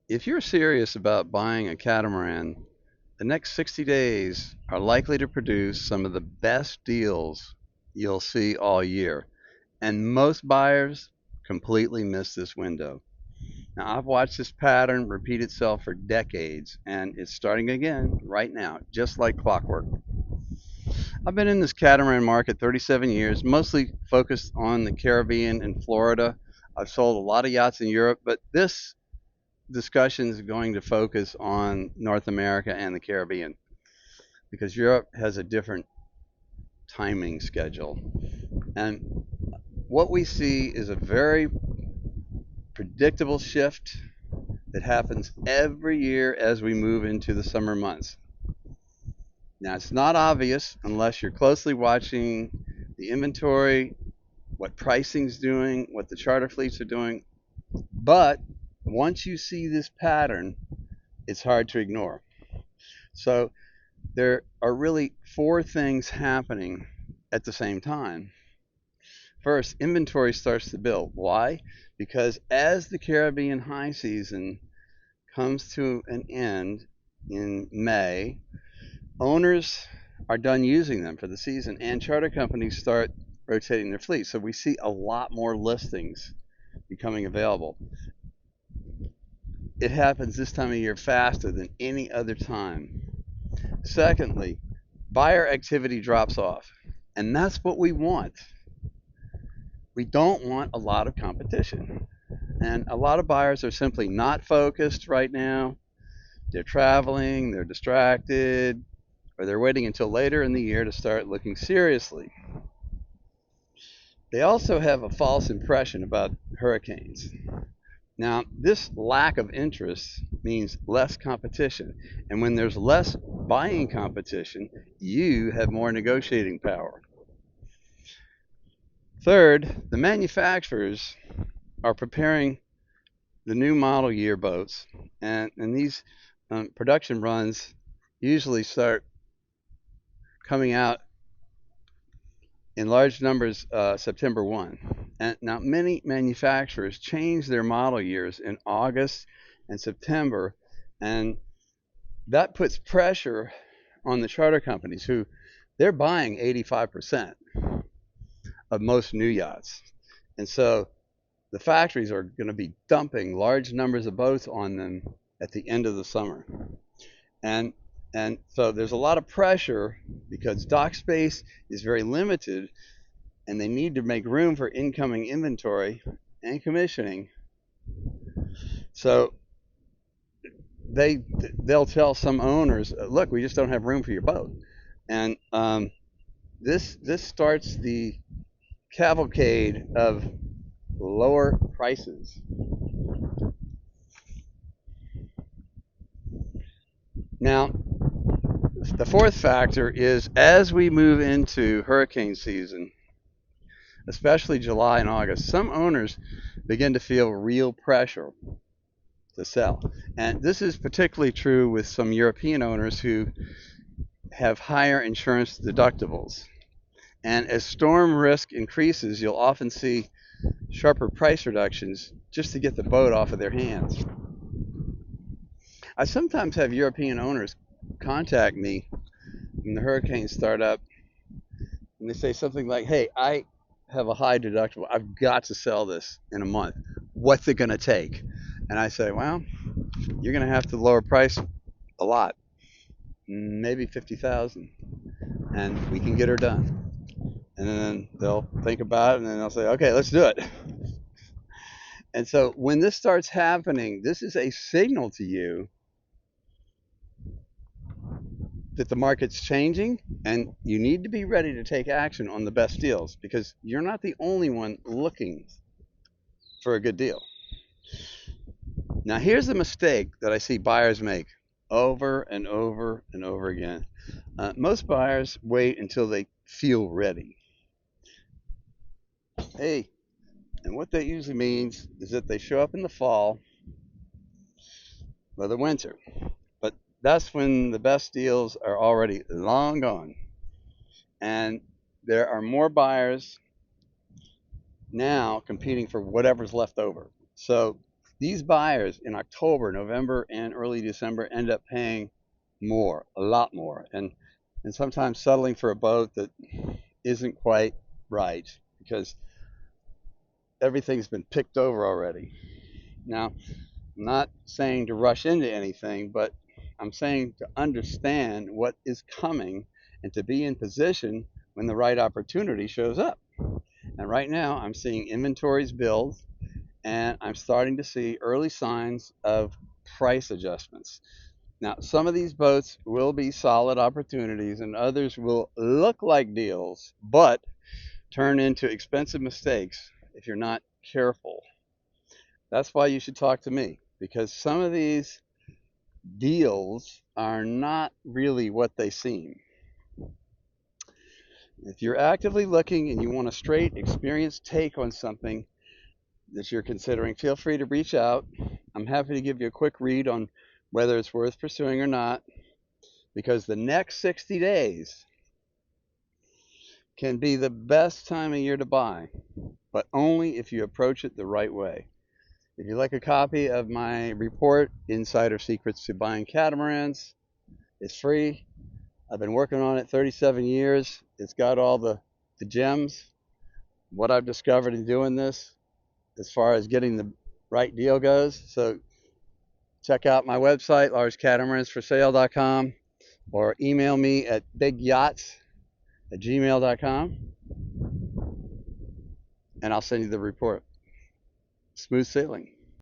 If you're serious about buying a catamaran, the next 60 days are likely to produce some of the best deals you'll see all year. And most buyers completely miss this window. Now, I've watched this pattern repeat itself for decades, and it's starting again right now, just like clockwork. I've been in this catamaran market 37 years, mostly focused on the Caribbean and Florida. I've sold a lot of yachts in Europe, but this discussion is going to focus on North America and the Caribbean because Europe has a different timing schedule. And what we see is a very predictable shift that happens every year as we move into the summer months. Now, it's not obvious unless you're closely watching the inventory, what pricing's doing, what the charter fleets are doing. But once you see this pattern, it's hard to ignore. So there are really four things happening at the same time. First, inventory starts to build. Why? Because as the Caribbean high season comes to an end in May, owners are done using them for the season, and charter companies start rotating their fleet. So we see a lot more listings becoming available. It happens this time of year faster than any other time. Secondly, buyer activity drops off, and that's what we want. We don't want a lot of competition. And a lot of buyers are simply not focused right now. They're traveling, they're distracted, or they're waiting until later in the year to start looking seriously. They also have a false impression about hurricanes. Now, this lack of interest means less competition. And when there's less buying competition, you have more negotiating power. Third, the manufacturers are preparing the new model year boats, and these production runs usually start coming out in large numbers September 1. And now many manufacturers change their model years in August and September, and that puts pressure on the charter companies who they're buying 85% of most new yachts. And so the factories are going to be dumping large numbers of boats on them at the end of the summer. And and so there's a lot of pressure because dock space is very limited and they need to make room for incoming inventory and commissioning. So they they'll tell some owners, look, we just don't have room for your boat. And this starts the cavalcade of lower prices. Now, the fourth factor is as we move into hurricane season, especially July and August, some owners begin to feel real pressure to sell. And this is particularly true with some European owners who have higher insurance deductibles. And as storm risk increases, you'll often see sharper price reductions just to get the boat off of their hands. I sometimes have European owners contact me when the hurricanes start up and they say something like, hey, I have a high deductible. I've got to sell this in a month. What's it going to take? And I say, well, you're going to have to lower price a lot, maybe 50,000, and we can get her done. And then they'll think about it and then they'll say, okay, let's do it. And so when this starts happening, this is a signal to you that the market's changing and you need to be ready to take action on the best deals because you're not the only one looking for a good deal. Now, here's the mistake that I see buyers make over and over and over again. Most buyers wait until they feel ready. Hey, and what that usually means is that they show up in the fall or the winter. But that's when the best deals are already long gone. And there are more buyers now competing for whatever's left over. So These buyers in October, November, and early December end up paying more, a lot more, and sometimes settling for a boat that isn't quite right because everything's been picked over already. Now, I'm not saying to rush into anything, but I'm saying to understand what is coming and to be in position when the right opportunity shows up. And right now, I'm seeing inventories build, and I'm starting to see early signs of price adjustments. Now, some of these boats will be solid opportunities, and others will look like deals, but turn into expensive mistakes if you're not careful. That's why you should talk to me, because some of these deals are not really what they seem. If you're actively looking and you want a straight, experienced take on something that you're considering, feel free to reach out. I'm happy to give you a quick read on whether it's worth pursuing or not, because the next 60 days can be the best time of year to buy, but only if you approach it the right way. If you'd like a copy of my report, Insider Secrets to Buying Catamarans, it's free. I've been working on it 37 years. It's got all the gems, what I've discovered in doing this as far as getting the right deal goes. So check out my website, largecatamaranforSale.com, or email me at bigyachts@gmail.com, and I'll send you the report. Smooth sailing.